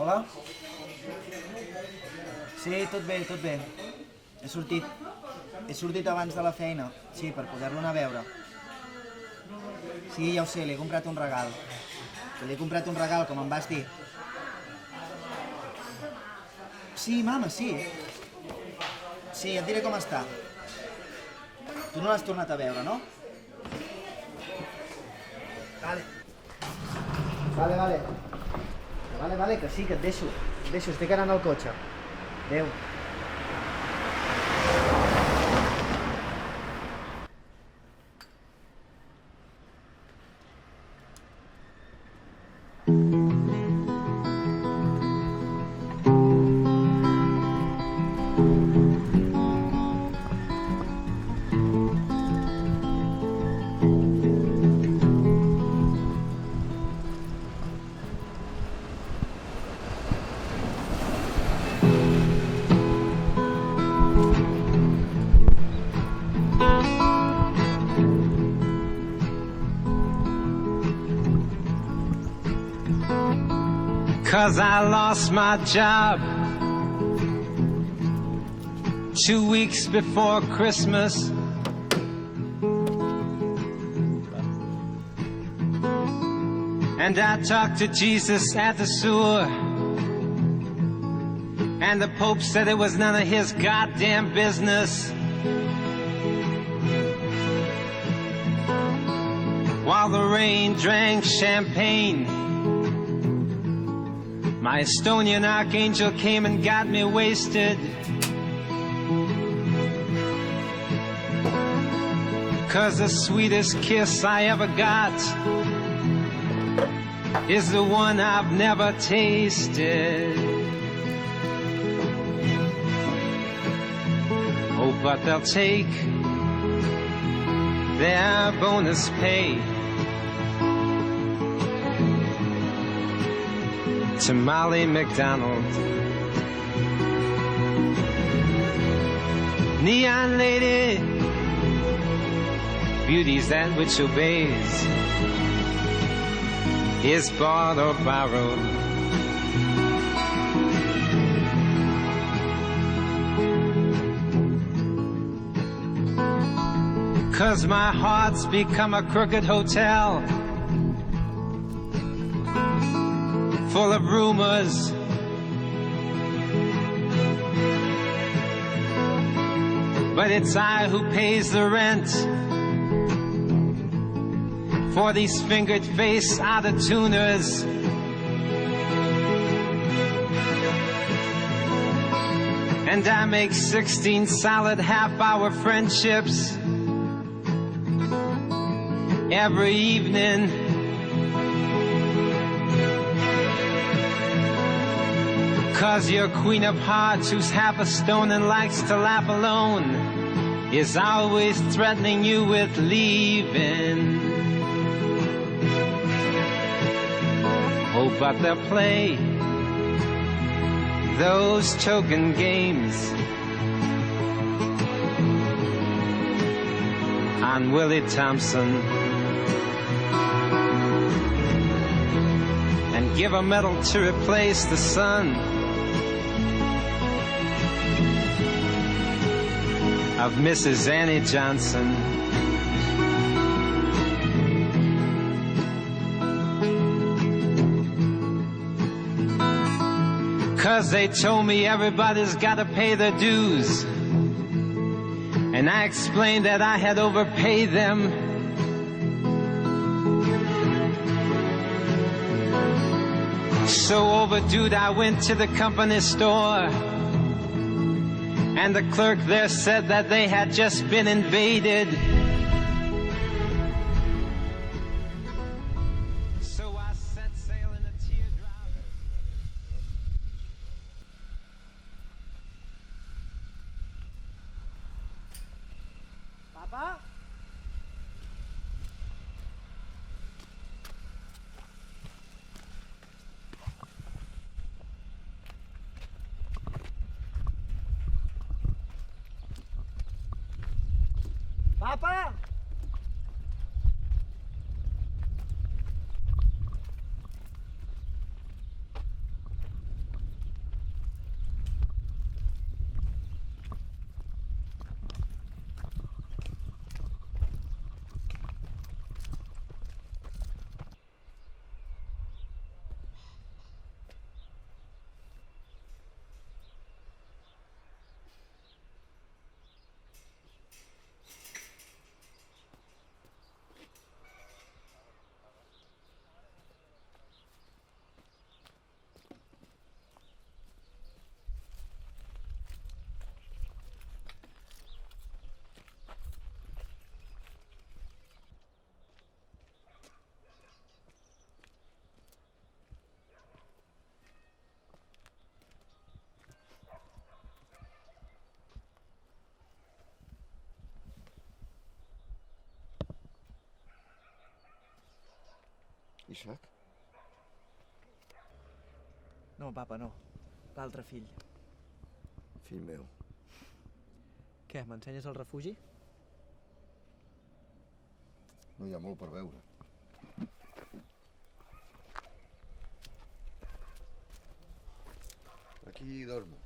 Hola? Sí, tot bé, tot bé. He sortit abans de la feina, sí, per poder-lo anar a veure. Sí, ja ho sé, li he comprat un regal. Li he comprat un regal, com em vas dir. Sí, mama, sí. Sí, et diré com està. Tu no l'has tornat a veure, no? Vale. Vale, que sí, que et deixo. Estic anant al cotxe. Adéu. Cause I lost my job 2 weeks before Christmas. And I talked to Jesus at the sewer, and the Pope said it was none of his goddamn business. While the rain drank champagne, my Estonian archangel came and got me wasted. Cause the sweetest kiss I ever got is the one I've never tasted. Oh, but they'll take their bonus pay to Molly McDonald. Neon lady, beauty's that which obeys, is bought or borrowed. Cause my heart's become a crooked hotel, full of rumors. But it's I who pays the rent for these fingered face out-of-tuners. And I make 16 solid half-hour friendships every evening. Cause your queen of hearts, who's half a stone and likes to laugh alone, is always threatening you with leaving. Oh, but they'll play those token games on Willie Thompson and give a medal to replace the son of Mrs. Annie Johnson. Cause they told me everybody's gotta pay their dues, and I explained that I had overpaid them. So overdue, I went to the company store, and the clerk there said that they had just been invaded. So I set sail in a teardrop. Papa? Papa? Isaac? No, papa, no. L'altre fill. Fill meu. Què, m'ensenyes el refugi? No hi ha molt per veure. Aquí dormo.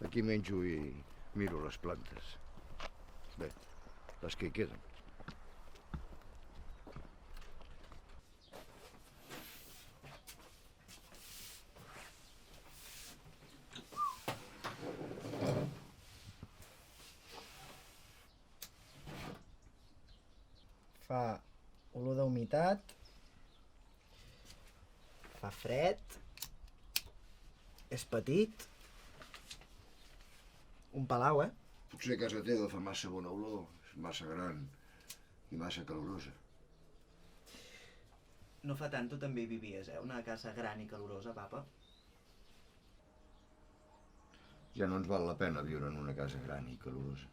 Aquí menjo i miro les plantes. Bé, les que hi queden. Fa olor d'humitat. Fa fred. És petit. Un palau, eh? Potser casa teva fa massa bona olor, és massa gran i massa calorosa. No fa tant tu també hi vivies, eh? Una casa gran i calorosa, papa. Ja no ens val la pena viure en una casa gran i calorosa.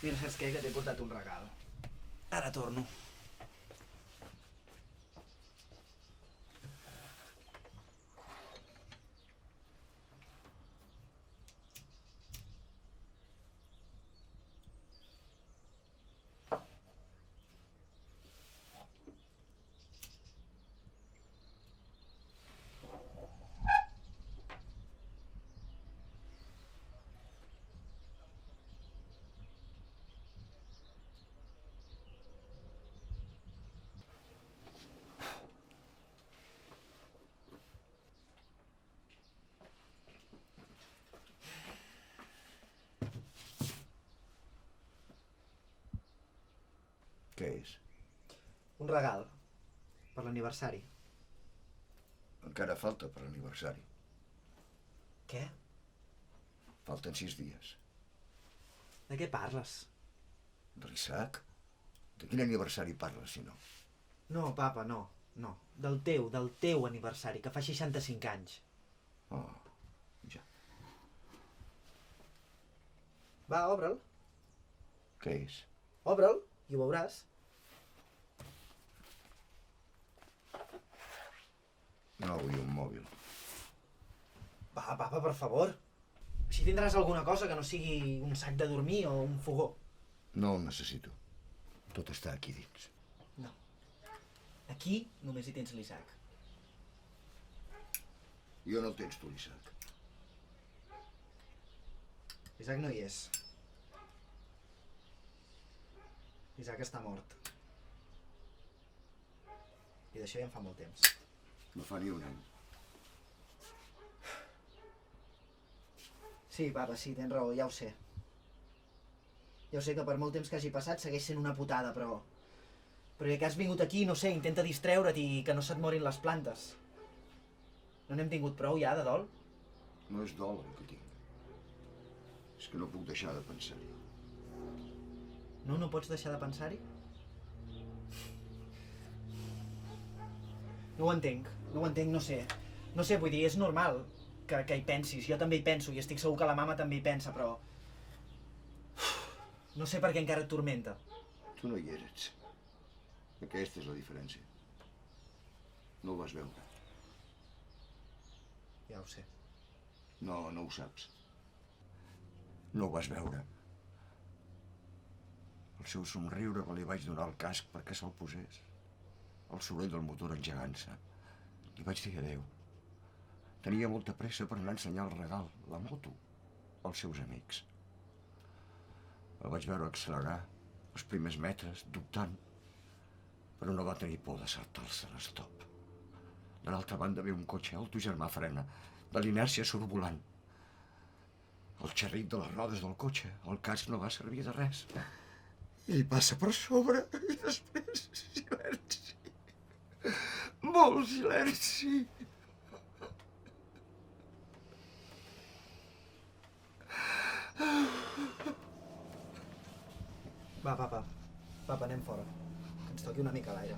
Mira, saps què? Que t'he portat un regal. Ara torno. Què és? Un regal. Per l'aniversari. Encara falta per l'aniversari. Què? Falten 6 dies. De què parles? De l'Isaac? De quin aniversari parles, si no? No, papa, no. No. Del teu aniversari, que fa 65 anys. Oh, ja. Va, obre'l. Què és? Obre'l i ho veuràs. No vull un mòbil. Va, papa, per favor. Així tindràs alguna cosa que no sigui un sac de dormir o un fogó. No el necessito. Tot està aquí dins. No. Aquí només hi tens l'Isaac. Jo no el tens tu, l'Isaac. L'Isaac no hi és. L'Isaac està mort. I d'això ja en fa molt temps. No fa ni un any. Sí, papa, sí, tens raó, ja ho sé. Ja ho sé que per molt temps que hagi passat segueix sent una putada, però ja que has vingut aquí, no sé, intenta distreure't i que no se't morin les plantes. No n'hem tingut prou ja de dol? No és dol el que tinc. És que no puc deixar de pensar-hi. No, no pots deixar de pensar-hi? No ho entenc, no sé. No sé, vull dir, és normal que hi pensis. Jo també hi penso i estic segur que la mama també hi pensa, però... No sé per què encara et turmenta. Tu no hi eres. Aquesta és la diferència. No ho vas veure. Ja ho sé. No, no ho saps. No ho vas veure. El seu somriure que li vaig donar al casc perquè se'l posés. El soroll del motor engegant-se. Li vaig dir adéu. Tenia molta pressa per anar a ensenyar el regal, la moto, als seus amics. El vaig veure accelerar els primers metres, dubtant, però no va tenir por de saltar-se l'estop. De l'altra banda ve un cotxe, el teu germà frena, de l'inèrcia surt volant. El xerrit de les rodes del cotxe, el casc no va servir de res. I li passa per sobre, i després silenci. Molt silenci. Va, papa, anem fora. Que ens toqui una mica l'aire.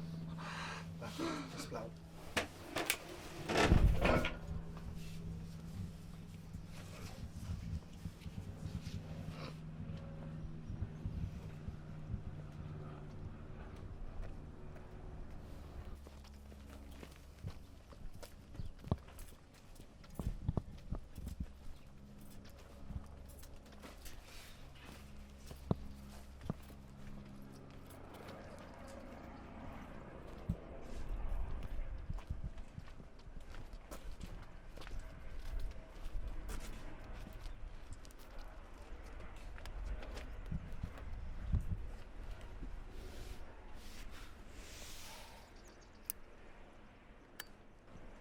Va, sisplau.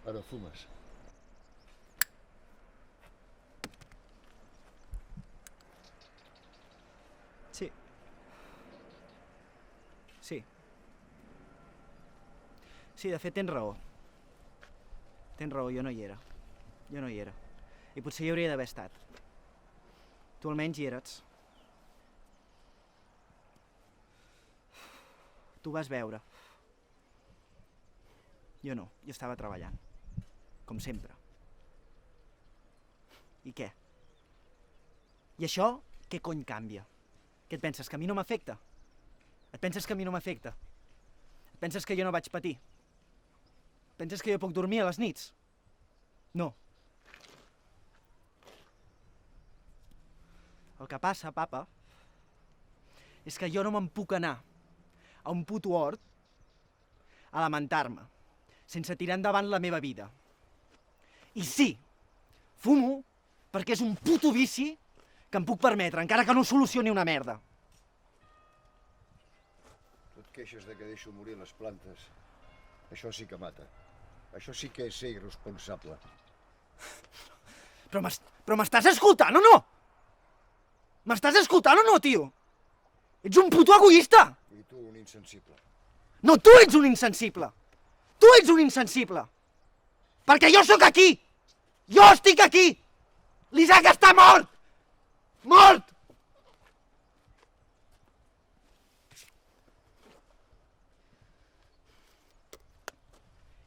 Ara fumes. Sí. Sí. Sí, de fet tens raó. Tens raó, jo no hi era. Jo no hi era. I potser hi hauria d'haver estat. Tu almenys hi eres. Tu vas veure. Jo no, jo estava treballant. Com sempre. I què? I això, què cony canvia? Què et penses, que a mi no m'afecta? Et penses que a mi no m'afecta? Et penses que jo no vaig patir? Penses que jo puc dormir a les nits? No. El que passa, papa, és que jo no me'n puc anar a un puto hort a lamentar-me, sense tirar endavant la meva vida. I sí, fumo perquè és un puto vici que em puc permetre, encara que no solucioni una merda. Tu et queixes de que deixo morir les plantes. Això sí que mata. Això sí que és ser irresponsable. Però m'estàs escoltant o no? M'estàs escoltant o no, tio? Ets un puto egoista! I tu un insensible. No, tu ets un insensible! Tu ets un insensible! Perquè jo sóc aquí! Jo estic aquí! L'Isaac està mort! Mort!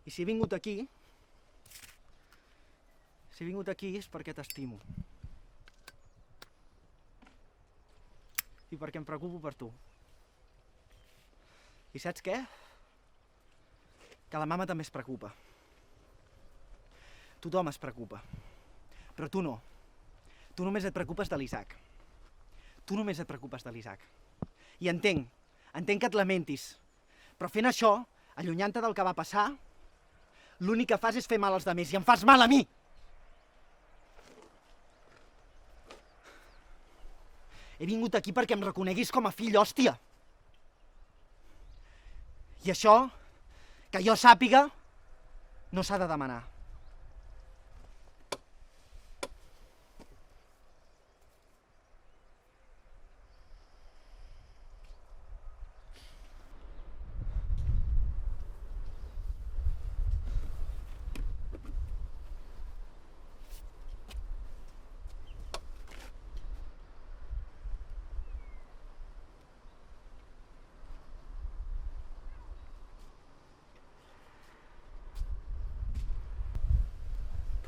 I si he vingut aquí... Si he vingut aquí és perquè t'estimo. I perquè em preocupo per tu. I saps què? Que la mama també es preocupa. Tothom es preocupa. Però tu no. Tu només et preocupes de l'Isaac. Tu només et preocupes de l'Isaac. I entenc que et lamentis. Però fent això, allunyant-te del que va passar, l'únic que fas és fer mal als altres i em fas mal a mi! He vingut aquí perquè em reconeguis com a fill, hòstia! I això, que jo sàpiga, no s'ha de demanar.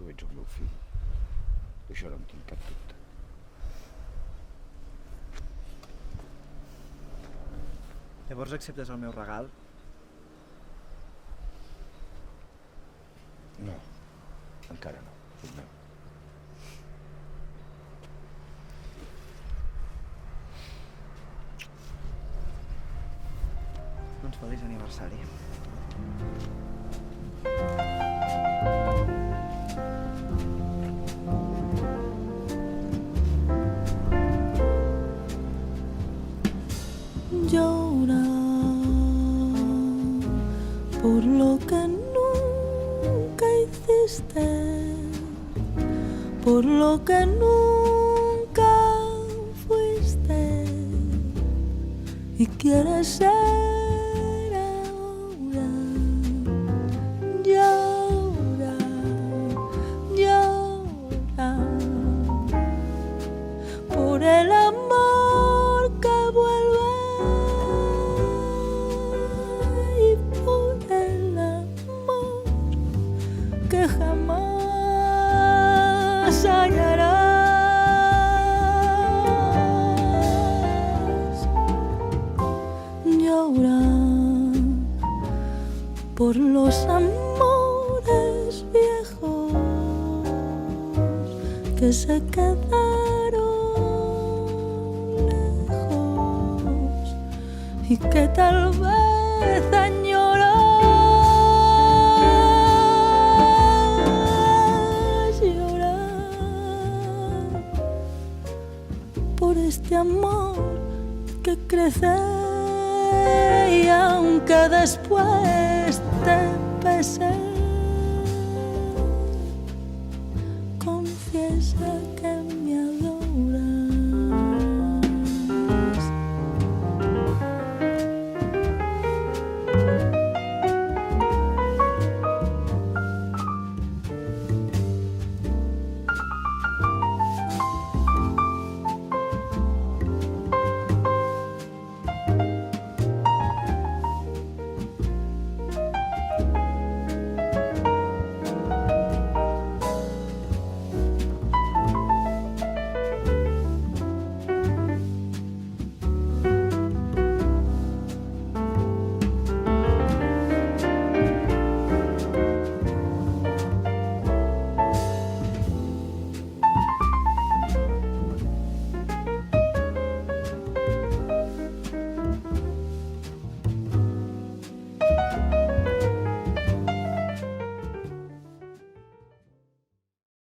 Tu ets el meu fill. D'això no en tinc cap dubte. Llavors acceptes el meu regal? No, encara no, fill meu. Doncs feliç aniversari. Llora por lo que nunca hiciste, por lo que nunca fuiste y quieres ser ahora. Llora, llora por el amor que vuelve. que se quedaron lejos y que tal vez añoras llorar por este amor que crece y aunque después te pese, confiesa que